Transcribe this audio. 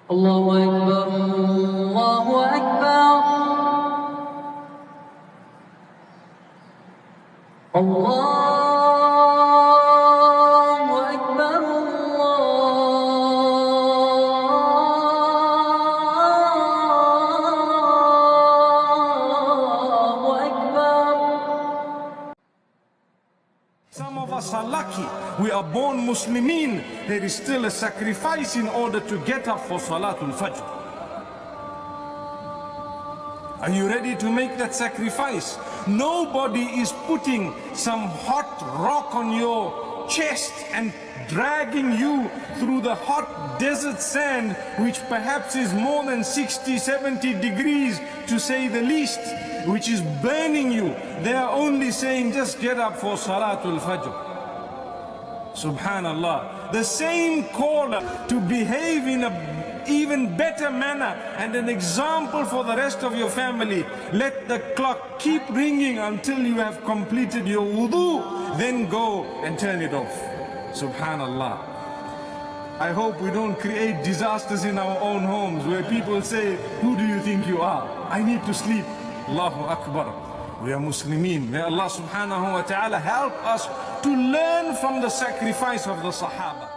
Allahu Akbar, Allahu Akbar. Allahu Akbar, Allahu Akbar. Some of us are lucky. We are born Muslimin. There is still a sacrifice in order to get up for Salatul Fajr. Are you ready to make that sacrifice? Nobody is putting some hot rock on your chest and dragging you through the hot desert sand, which perhaps is more than 60, 70 degrees to say the least, which is burning you. They are only saying, just get up for Salatul Fajr. Subhanallah. The same call to behave in a even better manner and an example for the rest of your family. Let the clock keep ringing until you have completed your wudu, then go and turn it off. Subhanallah. I hope we don't create disasters in our own homes where people say, who do you think you are? I need to sleep. Allahu Akbar. We are Muslimin. May Allah subhanahu wa ta'ala help us to learn from the sacrifice of the Sahaba.